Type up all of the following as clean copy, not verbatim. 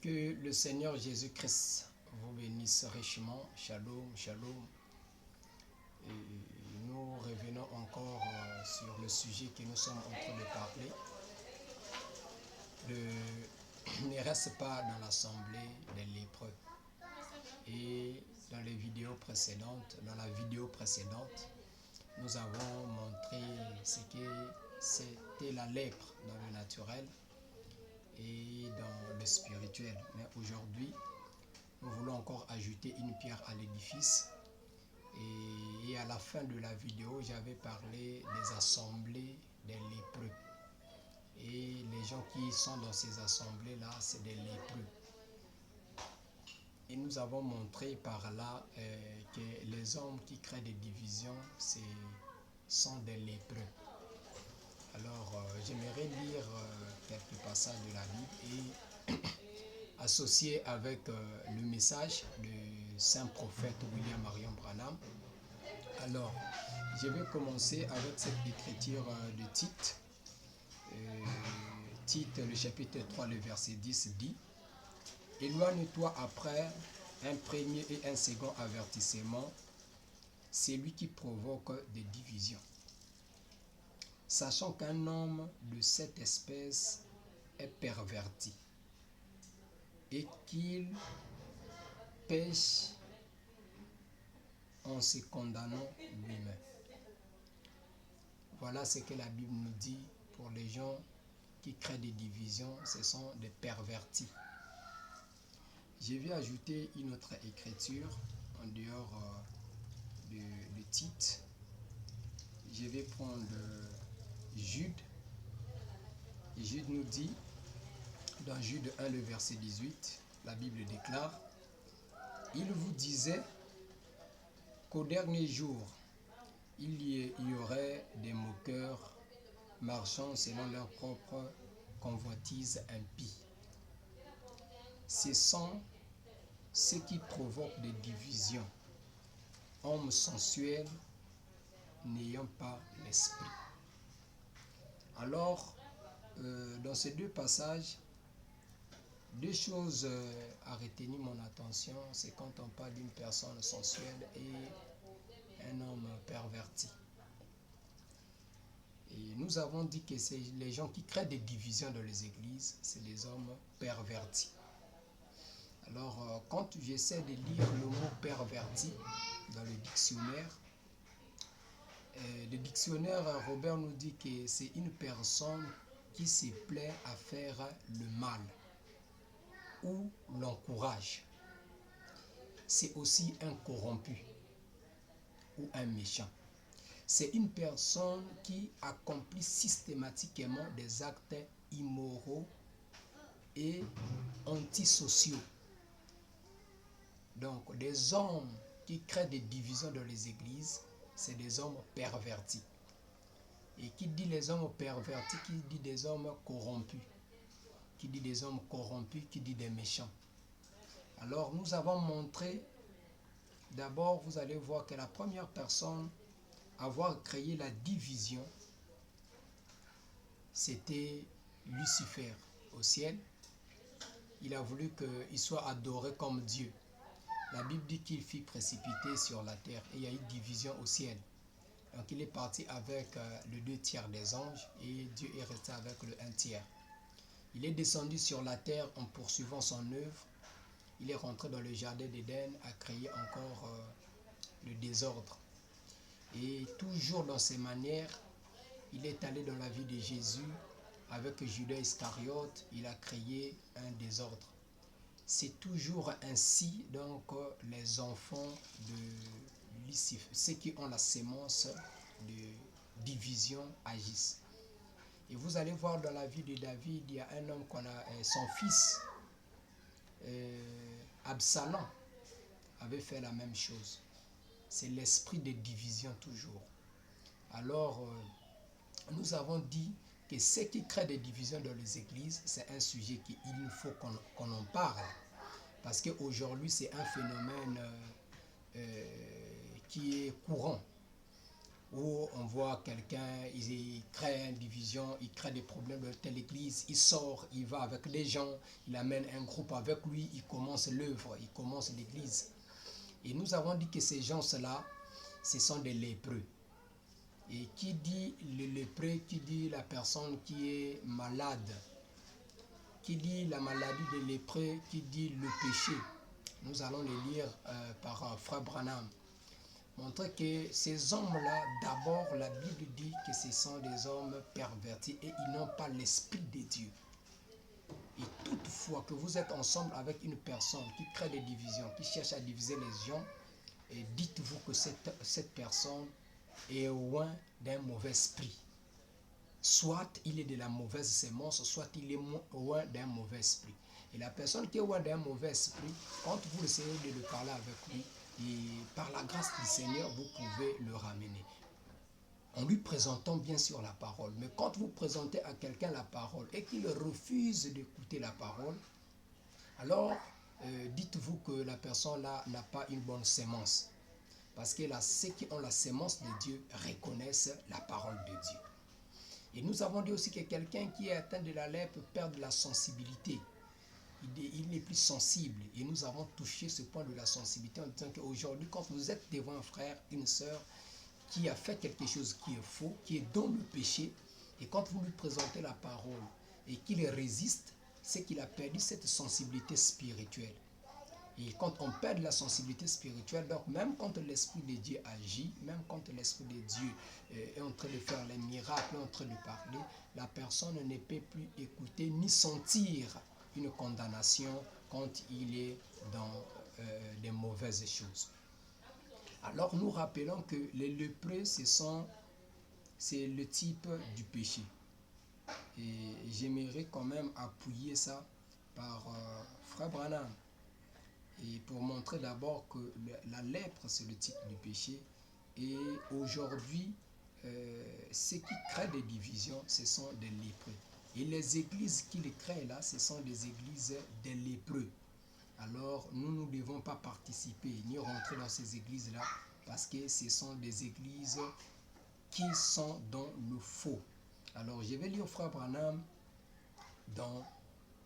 Que le Seigneur Jésus-Christ vous bénisse richement. Shalom, shalom. Et nous revenons encore sur le sujet que nous sommes en train de parler. Ne reste pas dans l'assemblée des lépreux. Et dans la vidéo précédente, nous avons montré ce que c'était la lèpre dans le naturel et dans le spirituel. Mais aujourd'hui, nous voulons encore ajouter une pierre à l'édifice. Et à la fin de la vidéo, j'avais parlé des assemblées des lépreux. Et les gens qui sont dans ces assemblées-là, c'est des lépreux. Et nous avons montré par là que les hommes qui créent des divisions, sont des lépreux. Alors, j'aimerais lire quelques passages de la Bible et associer avec le message du saint prophète William Marion Branham. Alors, je vais commencer avec cette écriture de Tite. Tite, le chapitre 3, le verset 10 dit: éloigne-toi après un premier et un second avertissement, c'est lui qui provoque des divisions. Sachant qu'un homme de cette espèce est perverti et qu'il pêche en se condamnant lui-même. Voilà ce que la Bible nous dit pour les gens qui créent des divisions, ce sont des pervertis. Je vais ajouter une autre écriture en dehors de Tite. Je vais prendre Jude. Jude nous dit, dans Jude 1, le verset 18, la Bible déclare: il vous disait qu'au dernier jour, il y aurait des moqueurs marchant selon leur propre convoitise impie. Ce sont ceux qui provoquent des divisions, hommes sensuels n'ayant pas l'esprit. Alors, dans ces deux passages, deux choses à retenir mon attention, c'est quand on parle d'une personne sensuelle et un homme perverti. Et nous avons dit que c'est les gens qui créent des divisions dans les églises, c'est des hommes pervertis. Alors, quand j'essaie de lire le mot perverti dans le dictionnaire Robert nous dit que c'est une personne qui se plaît à faire le mal ou l'encourage. C'est aussi un corrompu ou un méchant. C'est une personne qui accomplit systématiquement des actes immoraux et antisociaux. Donc, des hommes qui créent des divisions dans les églises, c'est des hommes pervertis. Et qui dit les hommes pervertis, qui dit des hommes corrompus. Qui dit des hommes corrompus, qui dit des méchants. Alors, nous avons montré, d'abord, vous allez voir que la première personne à avoir créé la division, c'était Lucifer au ciel. Il a voulu qu'il soit adoré comme Dieu. La Bible dit qu'il fut précipité sur la terre et il y a eu division au ciel. Donc il est parti avec le 2/3 des anges et Dieu est resté avec le 1/3. Il est descendu sur la terre en poursuivant son œuvre. Il est rentré dans le jardin d'Éden, a créé encore le désordre. Et toujours dans ces manières, il est allé dans la vie de Jésus avec Judas Iscariote, il a créé un désordre. C'est toujours ainsi, donc, les enfants de Lucifer, ceux qui ont la sémence de division agissent. Et vous allez voir dans la vie de David, il y a un homme qu'on a, son fils, Absalom, avait fait la même chose. C'est l'esprit de division toujours. Alors, nous avons dit que ce qui crée des divisions dans les églises, c'est un sujet qu'il faut qu'on en parle. Parce qu'aujourd'hui, c'est un phénomène qui est courant. où on voit quelqu'un, il crée une division, il crée des problèmes dans telle église, il sort, il va avec les gens, il amène un groupe avec lui, il commence l'œuvre, il commence l'église. Et nous avons dit que ces gens-là, ce sont des lépreux. Et qui dit le lépreux, qui dit la personne qui est malade, qui dit la maladie des lépreux, qui dit le péché. Nous allons le lire par Frère Branham. Montrer que ces hommes-là, d'abord, la Bible dit que ce sont des hommes pervertis et ils n'ont pas l'esprit de Dieu. Et toutefois que vous êtes ensemble avec une personne qui crée des divisions, qui cherche à diviser les gens, et dites-vous que cette personne est loin d'un mauvais esprit. Soit il est de la mauvaise sémence, soit il est loin d'un mauvais esprit. Et la personne qui est loin d'un mauvais esprit, quand vous essayez de le parler avec lui, et par la grâce du Seigneur, vous pouvez le ramener. En lui présentant bien sûr la parole. Mais quand vous présentez à quelqu'un la parole et qu'il refuse d'écouter la parole, alors dites-vous que la personne-là n'a pas une bonne sémence. Parce que là, ceux qui ont la sémence de Dieu reconnaissent la parole de Dieu. Et nous avons dit aussi que quelqu'un qui est atteint de la lèpre perd de la sensibilité. Il n'est plus sensible. Et nous avons touché ce point de la sensibilité en disant qu'aujourd'hui, quand vous êtes devant un frère, une sœur qui a fait quelque chose qui est faux, qui est dans le péché, et quand vous lui présentez la parole et qu'il résiste, c'est qu'il a perdu cette sensibilité spirituelle. Et quand on perd la sensibilité spirituelle, donc même quand l'Esprit de Dieu agit, même quand l'Esprit de Dieu est en train de faire les miracles, est en train de parler, la personne ne peut plus écouter ni sentir une condamnation quand il est dans des mauvaises choses. Alors nous rappelons que les lépreux, c'est le type du péché. Et j'aimerais quand même appuyer ça par Frère Branham. Et pour montrer d'abord que la lèpre, c'est le type du péché. Et aujourd'hui, ceux qui créent des divisions, ce sont des lépreux. Et les églises qu'ils créent là, ce sont des églises des lépreux. Alors, nous ne devons pas participer ni rentrer dans ces églises-là parce que ce sont des églises qui sont dans le faux. Alors, je vais lire Frère Branham dans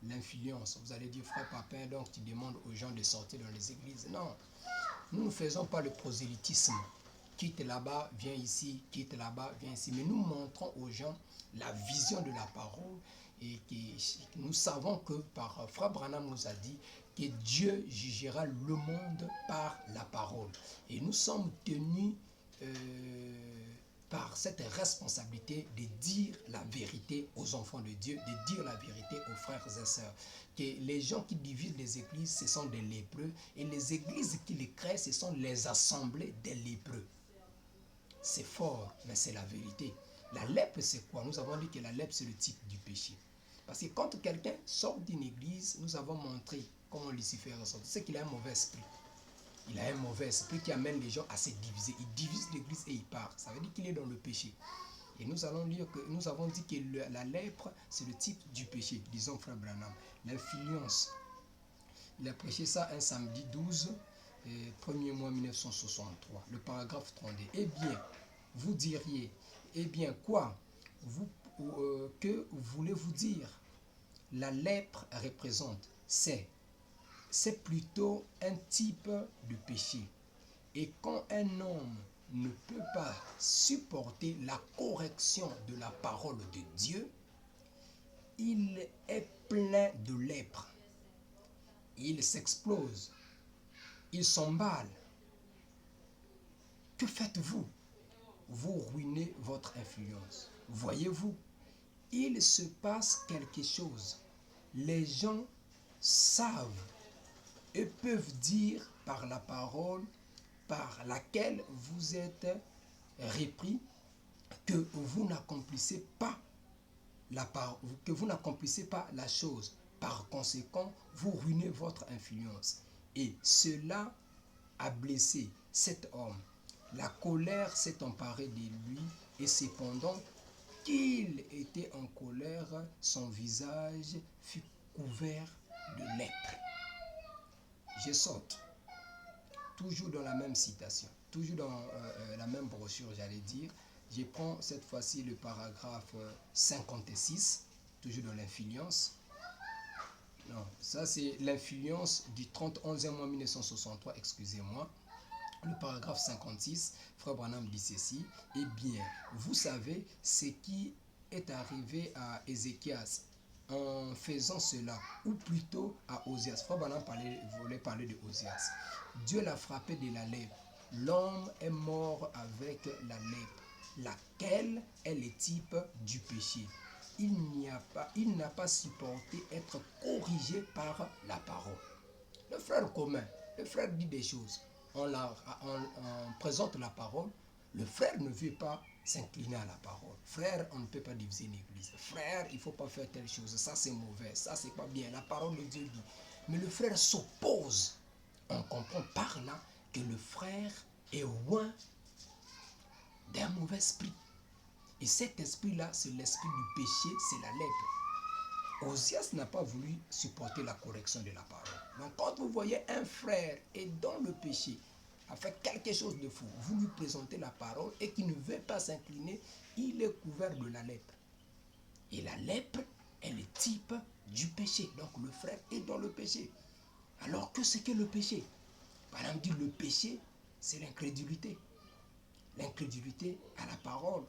l'influence. Vous allez dire, Frère Papin, donc tu demandes aux gens de sortir dans les églises. Non, nous ne faisons pas le prosélytisme. Quitte là-bas, viens ici, quitte là-bas, viens ici. Mais nous montrons aux gens la vision de la parole et que nous savons que par Frère Branham nous a dit que Dieu jugera le monde par la parole. Et nous sommes tenus par cette responsabilité de dire la vérité aux enfants de Dieu, de dire la vérité aux frères et sœurs. Que les gens qui divisent les églises, ce sont des lépreux, et les églises qui les créent, ce sont les assemblées des lépreux. C'est fort, mais c'est la vérité. La lèpre, c'est quoi? Nous avons dit que la lèpre, c'est le type du péché. Parce que quand quelqu'un sort d'une église, nous avons montré comment Lucifer ressort. C'est qu'il a un mauvais esprit. Il a un mauvais esprit qui amène les gens à se diviser. Il divise l'église et il part. Ça veut dire qu'il est dans le péché. Et nous avons dit que la lèpre, c'est le type du péché. Disons Frère Branham. L'influence. Il a prêché ça un samedi 12, 1er mois 1963. Le paragraphe 32. Eh bien, vous diriez, eh bien quoi que voulez-vous dire? La lèpre représente, c'est plutôt un type de péché. Et quand un homme ne peut pas supporter la correction de la parole de Dieu, il est plein de lèpre. Il s'explose. Il s'emballe. Que faites-vous? Vous ruinez votre influence. Voyez-vous, il se passe quelque chose. Les gens savent et peuvent dire par la parole par laquelle vous êtes repris que vous n'accomplissez pas la chose. Par conséquent, vous ruinez votre influence. Et cela a blessé cet homme. La colère s'est emparée de lui et cependant qu'il était en colère, son visage fut couvert de lèpre. Je saute, toujours dans la même citation. toujours dans la même brochure, j'allais dire, je prends cette fois-ci le paragraphe 56, toujours dans l'influence. Non, ça c'est l'influence du 31e mois 1963, excusez-moi. Le paragraphe 56, Frère Branham dit ceci: eh bien, vous savez ce qui est arrivé à Ézéchias en faisant cela, ou plutôt à Osias. Frère Branham voulait parler de Osias. Dieu l'a frappé de la lèpre. L'homme est mort avec la lèpre, laquelle est le type du péché. Il n'a pas supporté être corrigé par la parole. Le frère commun, le frère dit des choses. On présente la parole. Le frère ne veut pas s'incliner à la parole. Frère, on ne peut pas diviser une église. Frère, il ne faut pas faire telle chose. Ça, c'est mauvais. Ça, c'est pas bien. La parole de Dieu dit. Mais le frère s'oppose. On comprend par là que le frère est loin d'un mauvais esprit. Et cet esprit-là, c'est l'esprit du péché, c'est la lèpre. Osias n'a pas voulu supporter la correction de la parole. Donc quand vous voyez un frère est dans le péché, a fait quelque chose de fou, vous lui présentez la parole et qu'il ne veut pas s'incliner, il est couvert de la lèpre. Et la lèpre est le type du péché. Donc le frère est dans le péché. Alors que c'est que le péché? Par exemple, dit le péché, c'est l'incrédulité. L'incrédulité à la parole.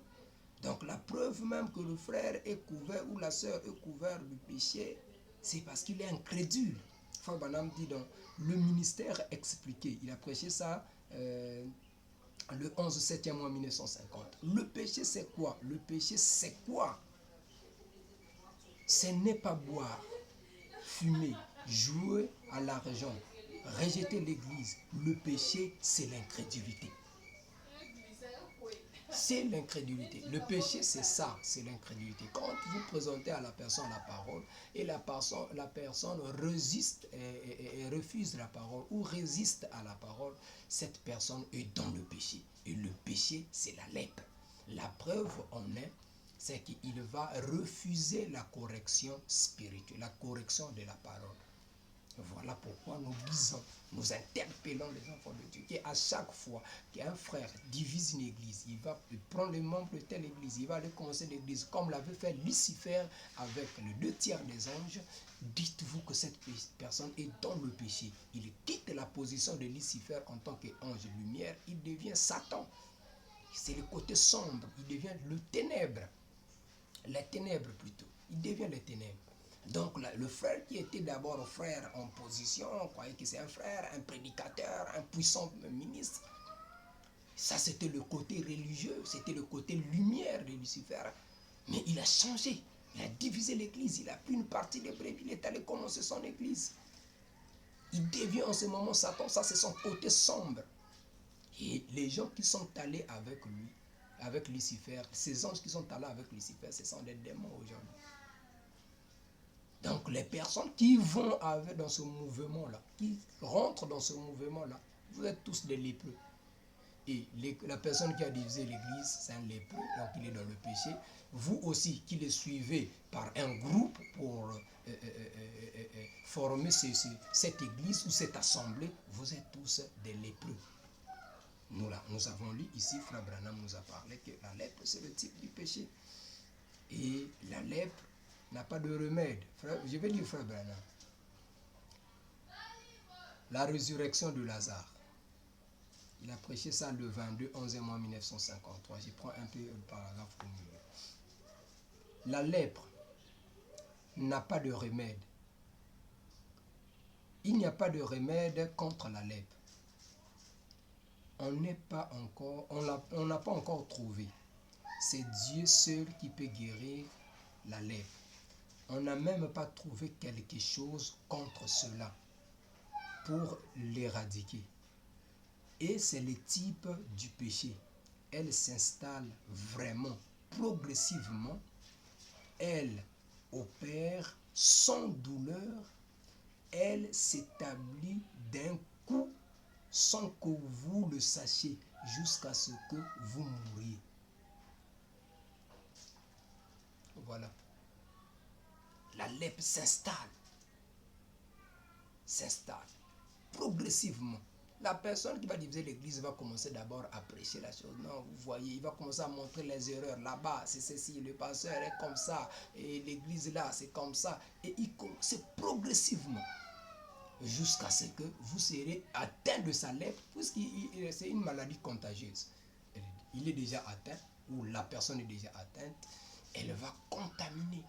Donc la preuve même que le frère est couvert ou la sœur est couverte du péché, c'est parce qu'il est incrédule. Frère Branham dit dans le ministère expliqué, il a prêché ça le 11/7 mois 1950. Le péché c'est quoi? Le péché c'est quoi? Ce n'est pas boire, fumer, jouer à l'argent, rejeter l'église. Le péché c'est l'incrédulité. C'est l'incrédulité. Le péché, c'est ça, c'est l'incrédulité. Quand vous présentez à la personne la parole et la personne résiste et refuse la parole ou résiste à la parole, cette personne est dans le péché. Et le péché, c'est la lèpre. La preuve en est, c'est qu'il va refuser la correction spirituelle, la correction de la parole. Voilà pourquoi nous disons, nous interpellons les enfants de Dieu, qu'à chaque fois qu'un frère divise une église, il va prendre les membres de telle église, il va aller commencer l'église, comme l'avait fait Lucifer avec les 2/3 des anges. Dites-vous que cette personne est dans le péché. Il quitte la position de Lucifer en tant qu'ange lumière, il devient Satan. C'est le côté sombre, il devient le ténèbre. Les ténèbres plutôt, il devient les ténèbres. Donc le frère qui était d'abord frère en position, on croyait que c'est un frère, un prédicateur, un puissant ministre. Ça c'était le côté religieux, c'était le côté lumière de Lucifer. Mais il a changé, il a divisé l'église, il a pris une partie des brebis, il est allé commencer son église. Il devient en ce moment Satan, ça c'est son côté sombre. Et les gens qui sont allés avec lui, avec Lucifer, ces anges qui sont allés avec Lucifer, ce sont des démons aujourd'hui. Donc les personnes qui vont dans ce mouvement-là, qui rentrent dans ce mouvement-là, vous êtes tous des lépreux. Et la personne qui a divisé l'église, c'est un lépreux, donc il est dans le péché. Vous aussi, qui le suivez par un groupe pour former cette église ou cette assemblée, vous êtes tous des lépreux. Nous avons lu ici, Frère Branham nous a parlé que la lèpre, c'est le type du péché. Et la lèpre n'a pas de remède. Je vais dire Frère Branham. La résurrection de Lazare. Il a prêché ça le 22/11 mois 1953. Je prends un peu le paragraphe au milieu. La lèpre n'a pas de remède. Il n'y a pas de remède contre la lèpre. On n'a pas encore trouvé. C'est Dieu seul qui peut guérir la lèpre. On n'a même pas trouvé quelque chose contre cela pour l'éradiquer. Et c'est le type du péché. Elle s'installe vraiment progressivement. Elle opère sans douleur. Elle s'établit d'un coup sans que vous le sachiez jusqu'à ce que vous mouriez. Voilà. La lèpre s'installe progressivement. La personne qui va diviser l'église va commencer d'abord à prêcher la chose. Non, vous voyez, il va commencer à montrer les erreurs. Là-bas, c'est ceci, le pasteur est comme ça, et l'église là, c'est comme ça. Et il commence progressivement jusqu'à ce que vous serez atteint de sa lèpre, puisque c'est une maladie contagieuse. Il est déjà atteint, ou la personne est déjà atteinte, elle va contaminer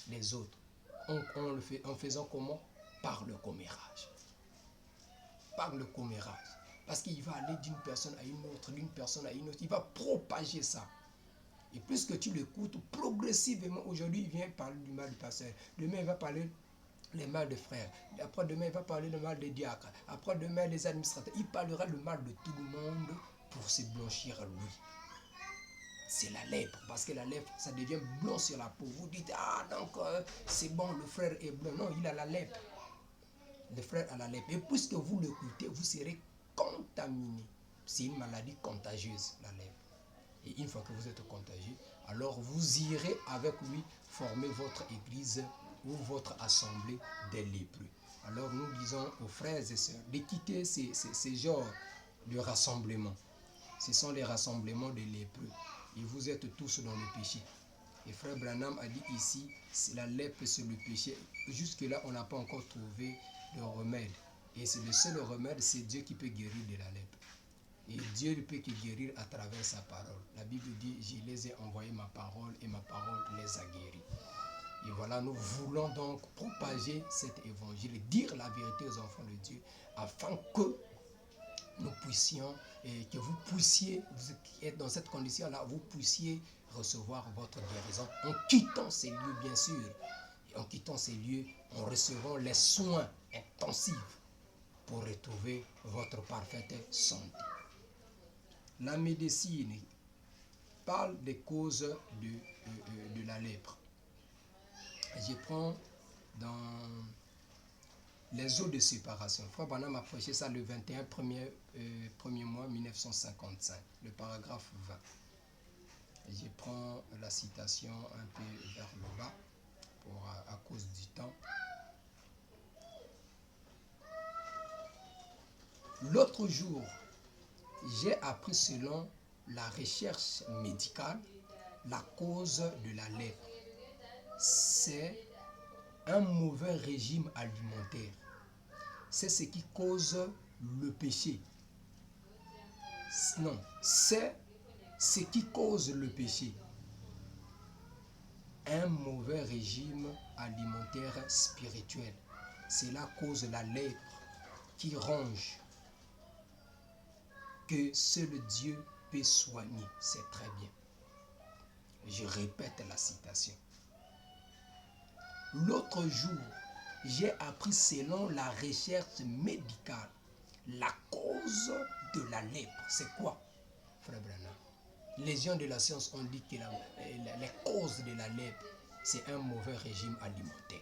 les autres. On le fait en faisant comment? Par le commérage. Par le commérage. Parce qu'il va aller d'une personne à une autre, d'une personne à une autre. Il va propager ça. Et plus que tu l'écoutes, progressivement, aujourd'hui, il vient parler du mal du pasteur. Demain, il va parler les mal des frères. Après demain, il va parler le mal des diacres. Après demain, des administrateurs. Il parlera le mal de tout le monde pour se blanchir à lui. C'est la lèpre, parce que la lèpre, ça devient blanc sur la peau. Vous dites, ah donc c'est bon, le frère est blanc. Non, il a la lèpre. Le frère a la lèpre. Et puisque vous l'écoutez, vous serez contaminé. C'est une maladie contagieuse, la lèpre. Et une fois que vous êtes contagié, alors vous irez avec lui former votre église ou votre assemblée des lépreux. Alors nous disons aux frères et sœurs de quitter ces genres de rassemblements. Ce sont les rassemblements des lépreux. Et vous êtes tous dans le péché. Et frère Branham a dit ici, la lèpre c'est le péché. Jusque-là, on n'a pas encore trouvé le remède. Et c'est le seul remède, c'est Dieu qui peut guérir de la lèpre. Et Dieu ne peut que guérir à travers sa parole. La Bible dit, je les ai envoyé ma parole et ma parole les a guéris. Et voilà, nous voulons donc propager cet évangile, dire la vérité aux enfants de Dieu, afin que nous puissions, et que vous puissiez, vous qui êtes dans cette condition-là, vous puissiez recevoir votre guérison en quittant ces lieux, bien sûr. Et en quittant ces lieux, en recevant les soins intensifs pour retrouver votre parfaite santé. La médecine parle des causes de la lèpre. Je prends dans les eaux de séparation. Frère Branham a prêché ça le 21 premier mois 1955, le paragraphe 20. Je prends la citation un peu vers le bas à cause du temps. L'autre jour, j'ai appris selon la recherche médicale la cause de la lèpre. C'est un mauvais régime alimentaire. C'est ce qui cause le péché. Non, c'est ce qui cause le péché. Un mauvais régime alimentaire spirituel. Cela cause la lèpre qui ronge, que seul Dieu peut soigner. C'est très bien. Je répète la citation. L'autre jour, j'ai appris selon la recherche médicale la cause de la lèpre. C'est quoi, frère Branham? Les gens de la science ont dit que les causes de la lèpre, c'est un mauvais régime alimentaire.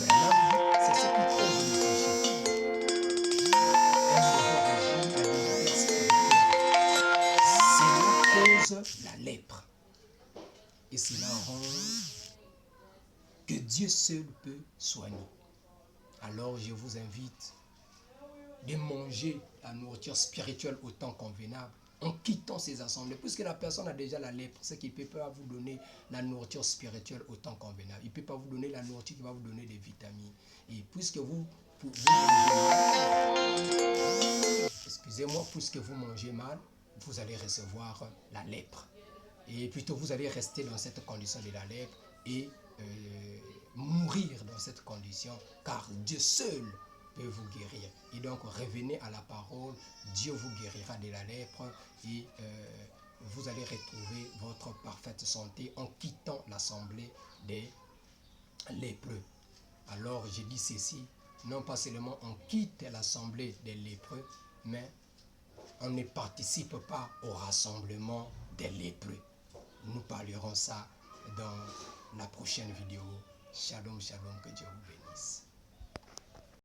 Branham, c'est ce qui cause le péché. Un mauvais régime alimentaire spirituel. Cela cause la lèpre. Et cela rend que Dieu seul peut soigner. Alors je vous invite de manger la nourriture spirituelle au temps convenable en quittant ces assemblées. Puisque la personne a déjà la lèpre, c'est qu'il ne peut pas vous donner la nourriture spirituelle au temps convenable. Il ne peut pas vous donner la nourriture qui va vous donner des vitamines. Et puisque vous mangez mal, vous allez recevoir la lèpre. Et plutôt vous allez rester dans cette condition de la lèpre et mourir dans cette condition, car Dieu seul peut vous guérir. Et donc revenez à la parole, Dieu vous guérira de la lèpre et vous allez retrouver votre parfaite santé en quittant l'assemblée des lépreux. Alors je dis ceci, non pas seulement on quitte l'assemblée des lépreux, mais on ne participe pas au rassemblement des lépreux. Nous parlerons ça dans la prochaine vidéo. Shalom, shalom, que Dieu vous bénisse.